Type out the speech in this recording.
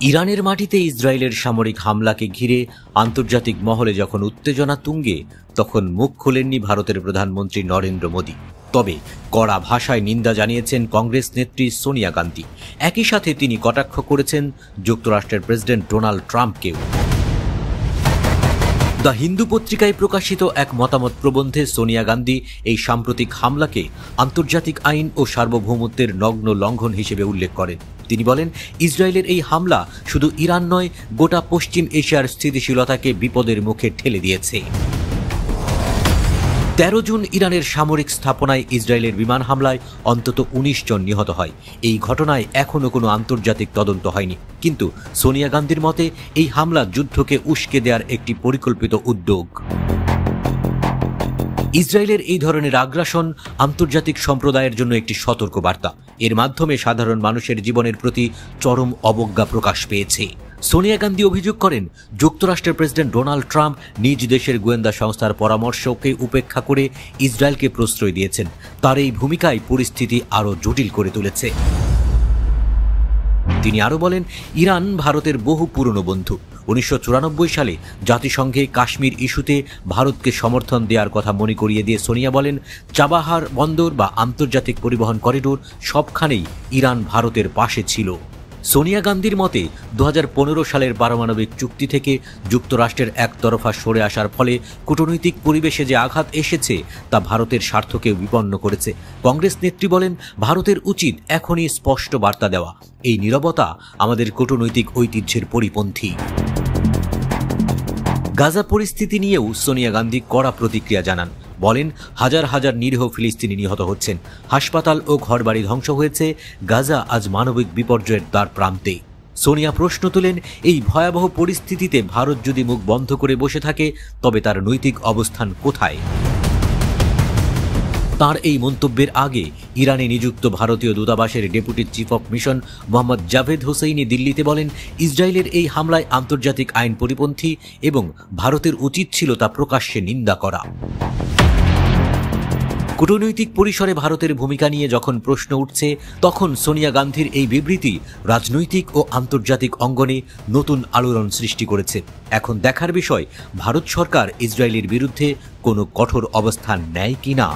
ইরানের মাটিতে ইসরায়েলের সামরিক হামলাকে ঘিরে আন্তর্জাতিক মহলে যখন উত্তেজনা তুঙ্গে, তখন মুখ খোলেননি ভারতের প্রধানমন্ত্রী নরেন্দ্র মোদী। তবে কড়া ভাষায় নিন্দা জানিয়েছেন কংগ্রেস নেত্রী সোনিয়া গান্ধী। একই সাথে তিনি কটাক্ষ করেছেন যুক্তরাষ্ট্রের প্রেসিডেন্ট ডোনাল্ড ট্রাম্পকেও। দ্য হিন্দু পত্রিকায় প্রকাশিত এক মতামত প্রবন্ধে সোনিয়া গান্ধী এই সাম্প্রতিক হামলাকে আন্তর্জাতিক আইন ও সার্বভৌমত্বের নগ্ন লঙ্ঘন হিসেবে উল্লেখ করেন। তিনি বলেন, ইসরায়েলের এই হামলা শুধু ইরান নয়, গোটা পশ্চিম এশিয়ার স্থিতিশীলতাকে বিপদের মুখে ঠেলে দিয়েছে। 13 জুন ইরানের সামরিক স্থাপনায় ইসরায়েলের বিমান হামলায় অন্তত 19 জন নিহত হয়। এই ঘটনায় এখনও কোনো আন্তর্জাতিক তদন্ত হয়নি, কিন্তু সোনিয়া গান্ধীর মতে এই হামলা যুদ্ধকে উস্কে দেওয়ার একটি পরিকল্পিত উদ্যোগ। ইসরায়েলের এই ধরনের আগ্রাসন আন্তর্জাতিক সম্প্রদায়ের জন্য একটি সতর্ক বার্তা। এর মাধ্যমে সাধারণ মানুষের জীবনের প্রতি চরম অবজ্ঞা প্রকাশ পেয়েছে। সোনিয়া গান্ধী অভিযোগ করেন, যুক্তরাষ্ট্রের প্রেসিডেন্ট ডোনাল্ড ট্রাম্প নিজ দেশের গোয়েন্দা সংস্থার পরামর্শকে উপেক্ষা করে ইসরায়েলকে প্রশ্রয় দিয়েছেন। তার এই ভূমিকায় পরিস্থিতি আরও জটিল করে তুলেছে। তিনি আরও বলেন, ইরান ভারতের বহু পুরনো বন্ধু। 1994 সালে জাতিসংঘে কাশ্মীর ইস্যুতে ভারতকে সমর্থন দেওয়ার কথা মনে করিয়ে দিয়ে সোনিয়া বলেন, চাবাহার বন্দর বা আন্তর্জাতিক পরিবহন করিডোর সবখানেই ইরান ভারতের পাশে ছিল। সোনিয়া গান্ধীর মতে 2015 সালের পারমাণবিক চুক্তি থেকে যুক্তরাষ্ট্রের একতরফা সরে আসার ফলে কূটনৈতিক পরিবেশে যে আঘাত এসেছে তা ভারতের স্বার্থকে বিপন্ন করেছে। কংগ্রেস নেত্রী বলেন, ভারতের উচিত এখনই স্পষ্ট বার্তা দেওয়া, এই নীরবতা আমাদের কূটনৈতিক ঐতিহ্যের পরিপন্থী। গাজা পরিস্থিতি নিয়েও সোনিয়া গান্ধী কড়া প্রতিক্রিয়া জানান। বলেন, হাজার হাজার নিরীহ ফিলিস্তিনি নিহত হচ্ছেন, হাসপাতাল ও ঘরবাড়ি ধ্বংস হয়েছে। গাজা আজ মানবিক বিপর্যয়ের দ্বার প্রান্তে। সোনিয়া প্রশ্ন তোলেন, এই ভয়াবহ পরিস্থিতিতে ভারত যদি মুখ বন্ধ করে বসে থাকে, তবে তার নৈতিক অবস্থান কোথায়? তার এই মন্তব্যের আগে ইরানে নিযুক্ত ভারতীয় দূতাবাসের deputy chief of mission Mohammad Javed Hosseini দিল্লিতে বলেন, ইসরায়েলের এই হামলায় আন্তর্জাতিক আইন পরিপন্থী এবং ভারতের উচিত ছিল তা প্রকাশ্যে নিন্দা করা। কূটনৈতিক পরিসরে ভারতের ভূমিকা নিয়ে যখন প্রশ্ন উঠছে, তখন সোনিয়া গান্ধীর এই বিবৃতি রাজনৈতিক ও আন্তর্জাতিক অঙ্গনে নতুন আলোড়ন সৃষ্টি করেছে। এখন দেখার বিষয়, ভারত সরকার ইসরায়েলের বিরুদ্ধে কোনো কঠোর অবস্থান নেয় কিনা।